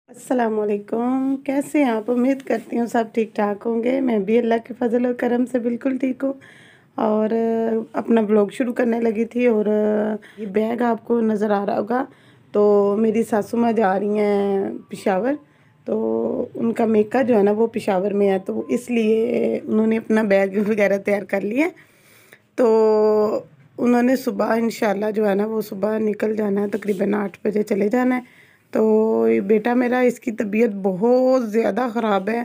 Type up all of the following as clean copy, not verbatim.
अस्सलामुअलैकुम, कैसे हैं आप? उम्मीद करती हूँ सब ठीक-ठाक होंगे। मैं भी अल्लाह के फ़ज़ल और करम से बिल्कुल ठीक हूँ और अपना व्लॉग शुरू करने लगी थी और ये बैग आपको नज़र आ रहा होगा। तो मेरी सासू माँ जा रही हैं पेशावर, तो उनका मेका जो है ना वो पेशावर में है, तो इसलिए उन्होंने अपना बैग वग़ैरह तैयार कर लिया। तो उन्होंने सुबह इंशाल्लाह जो है ना वो सुबह निकल जाना है, तकरीबन 8 बजे चले जाना है। तो ये बेटा मेरा, इसकी तबीयत बहुत ज़्यादा ख़राब है,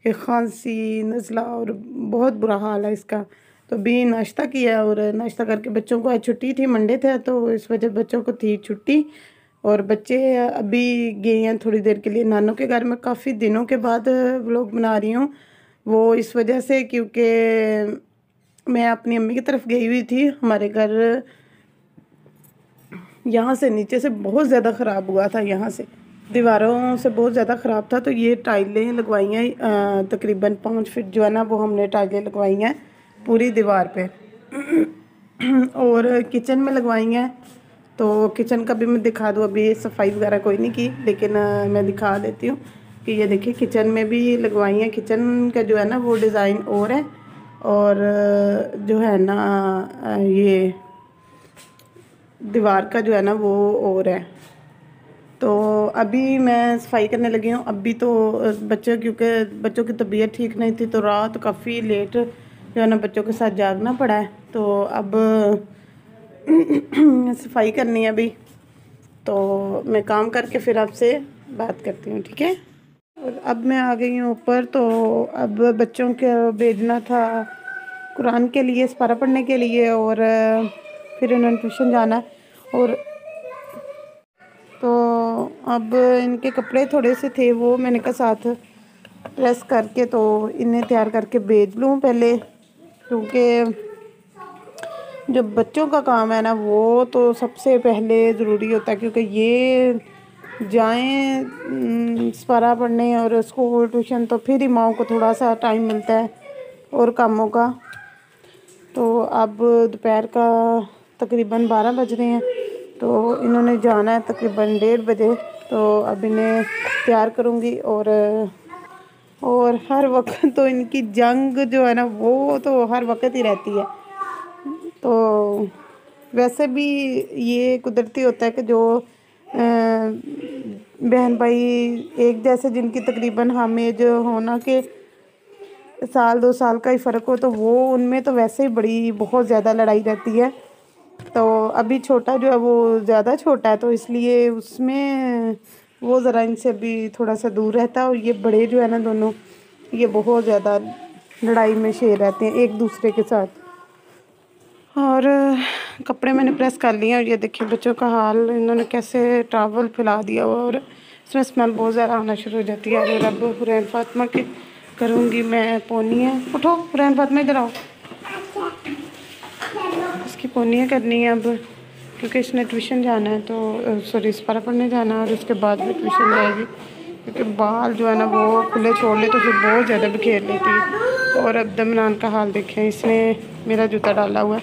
ये खांसी नज़ला और बहुत बुरा हाल है इसका। तो अभी नाश्ता किया और नाश्ता करके बच्चों को आज छुट्टी थी, मंडे था, तो इस वजह बच्चों को थी छुट्टी और बच्चे अभी गए हैं थोड़ी देर के लिए नानों के घर में। काफ़ी दिनों के बाद व्लॉग बना रही हूँ, वो इस वजह से क्योंकि मैं अपनी अम्मी की तरफ गई हुई थी। हमारे घर यहाँ से नीचे से बहुत ज़्यादा ख़राब हुआ था, यहाँ से दीवारों से बहुत ज़्यादा ख़राब था। तो ये टाइलें लगवाई हैं, तकरीबन 5 फीट जो है ना वो हमने टाइलें लगवाई हैं पूरी दीवार पे और किचन में लगवाई हैं। तो किचन का भी मैं दिखा दूँ, अभी सफाई वगैरह कोई नहीं की, लेकिन मैं दिखा देती हूँ कि ये देखिए किचन में भी लगवाई हैं। किचन का जो है ना वो डिज़ाइन और है और जो है ना ये दीवार का जो है ना वो और है। तो अभी मैं सफाई करने लगी हूँ। अभी तो बच्चों क्योंकि बच्चों की तबीयत ठीक नहीं थी, तो रात काफ़ी लेट जो है ना बच्चों के साथ जागना पड़ा है। तो अब सफाई करनी है अभी, तो मैं काम करके फिर आपसे बात करती हूँ, ठीक है? और अब मैं आ गई हूँ ऊपर। तो अब बच्चों को भेजना था कुरान के लिए, सपारा पढ़ने के लिए, और फिर उन्होंने ट्यूशन जाना है। और तो अब इनके कपड़े थोड़े से थे, वो मैंने कहा साथ प्रेस करके तो इन्हें तैयार करके भेज लूँ पहले, क्योंकि जो बच्चों का काम है ना वो तो सबसे पहले ज़रूरी होता है, क्योंकि ये जाएं सपारा पढ़ने और स्कूल ट्यूशन, तो फिर ही माँ को थोड़ा सा टाइम मिलता है और कामों का। तो अब दोपहर का तकरीबन 12 बज रहे हैं, तो इन्होंने जाना है तकरीबन 1:30 बजे। तो अब इन्हें तैयार करूँगी और हर वक्त तो इनकी जंग जो है ना वो तो हर वक्त ही रहती है। तो वैसे भी ये कुदरती होता है कि जो बहन भाई एक जैसे जिनकी तकरीबन हमें जो होना के 1-2 साल का ही फ़र्क हो, तो वो उनमें तो वैसे ही बड़ी बहुत ज़्यादा लड़ाई रहती है। तो अभी छोटा जो है वो ज़्यादा छोटा है, तो इसलिए उसमें वो ज़रा इनसे अभी थोड़ा सा दूर रहता है। और ये बड़े जो है ना दोनों, ये बहुत ज़्यादा लड़ाई में शेर रहते हैं एक दूसरे के साथ। और कपड़े मैंने प्रेस कर लिए और ये देखिए बच्चों का हाल, इन्होंने कैसे टॉवल फैला दिया हुआ और इसमें स्मेल बहुत ज़्यादा आना शुरू हो जाती है। और अब हुरैन फातिमा की करूँगी मैं पोनियाँ। उठो हुरैन फातिमा, इधर आओ, इसकी पोनियाँ करनी है अब, क्योंकि इसने ट्यूशन जाना है, तो सॉरी सपारा पढ़ने जाना है और उसके बाद भी ट्यूशन जाएगी। क्योंकि बाल जो है ना वो खुले छोड़ ले तो फिर बहुत ज़्यादा बिखेर लेती है। और अब दमनान का हाल देखें, इसने मेरा जूता डाला हुआ है,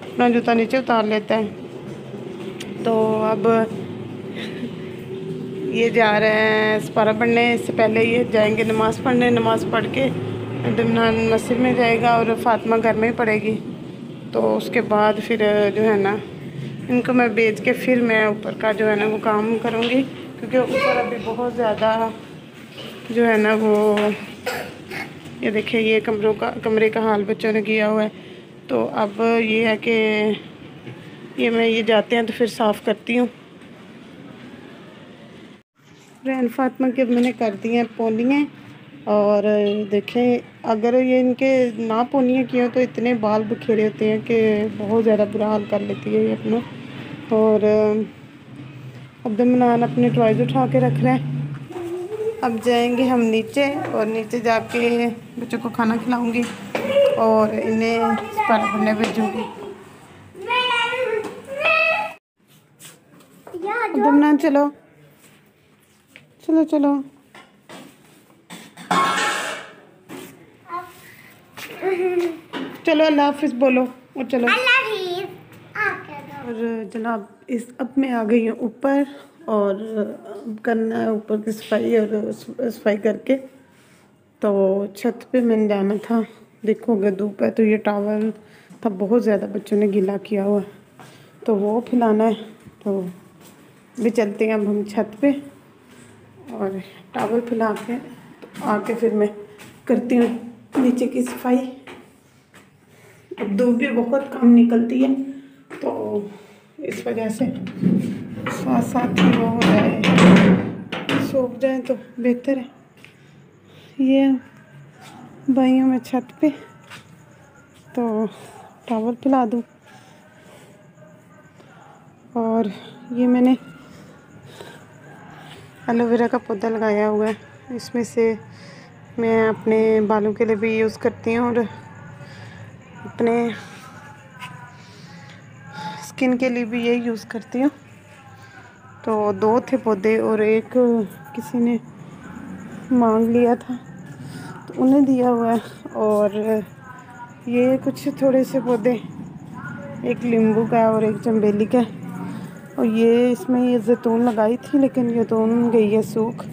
अपना जूता नीचे उतार लेता है। तो अब ये जा रहे हैं सपारा पढ़ने, इससे पहले ये जाएंगे नमाज़ पढ़ने। नमाज़ पढ़ के दमनान मस्जिद में जाएगा और फातिमा घर में ही पढ़ेगी। तो उसके बाद फिर जो है ना इनको मैं भेज के फिर मैं ऊपर का जो है ना वो काम करूँगी, क्योंकि ऊपर अभी बहुत ज़्यादा जो है ना वो, ये देखिए ये कमरे का हाल बच्चों ने किया हुआ है। तो अब ये है कि ये जाते हैं तो फिर साफ़ करती हूँ। रैन फातिमा की अब मैंने कर दी हैं पोनियाँ। और देखें अगर ये इनके ना पोनियाँ की हो तो इतने बाल बिखेरे होते हैं कि बहुत ज़्यादा बुरा हाल कर लेती है ये अपना। और अब दमनान अपने टॉयज उठा के रख रहे हैं। अब जाएंगे हम नीचे और नीचे जाके बच्चों को खाना खिलाऊंगी और इन्हें सपारा पढ़ने भेजूँगी। दमनान चलो चलो चलो, चलो अल्लाह हाफिज़ बोलो और चलो। और जनाब अब मैं आ गई हूँ ऊपर और करना है ऊपर की सफाई, और सफाई करके तो छत पे मैंने जाना था। देखोगे धूप है तो ये टॉवल था बहुत ज़्यादा बच्चों ने गीला किया हुआ है, तो वो फैलाना है। तो भी चलते हैं अब हम छत पे, और टॉवल फैला के तो आके फिर मैं करती हूँ नीचे की सफाई। अब धूप भी बहुत कम निकलती है तो इस वजह से साथ साथ ही वो हो जाए, सूख जाए तो बेहतर है। ये भाइयों में छत पे तो टॉवल फैला दूँ। और ये मैंने एलोवेरा का पौधा लगाया हुआ है, इसमें से मैं अपने बालों के लिए भी यूज़ करती हूँ और अपने स्किन के लिए भी यही यूज़ करती हूँ। तो 2 थे पौधे और एक किसी ने मांग लिया था तो उन्हें दिया हुआ है। और ये कुछ थोड़े से पौधे, एक नींबू का और एक चमेली का। और ये इसमें ये जैतून लगाई थी लेकिन ये जैतून गई है सूख,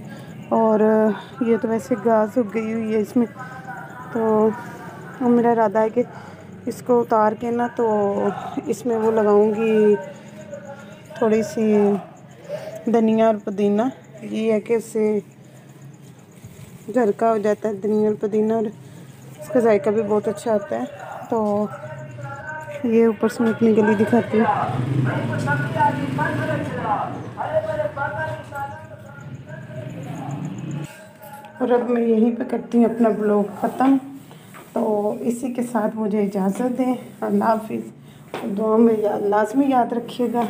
और ये तो वैसे घास उग गई हुई है इसमें। तो मेरा इरादा है कि इसको उतार के ना तो इसमें वो लगाऊंगी थोड़ी सी धनिया और पुदीना। ये है कि उससे घर का हो जाता है धनिया और पुदीना, और इसका जायका भी बहुत अच्छा आता है। तो ये ऊपर से मैं अपनी गली दिखाती हूँ। और अब मैं यहीं पे करती हूँ अपना ब्लॉग ख़त्म। तो इसी के साथ मुझे इजाज़त दें। अल्लाह हाफिज़। दुआ में लाज़मी याद रखिएगा।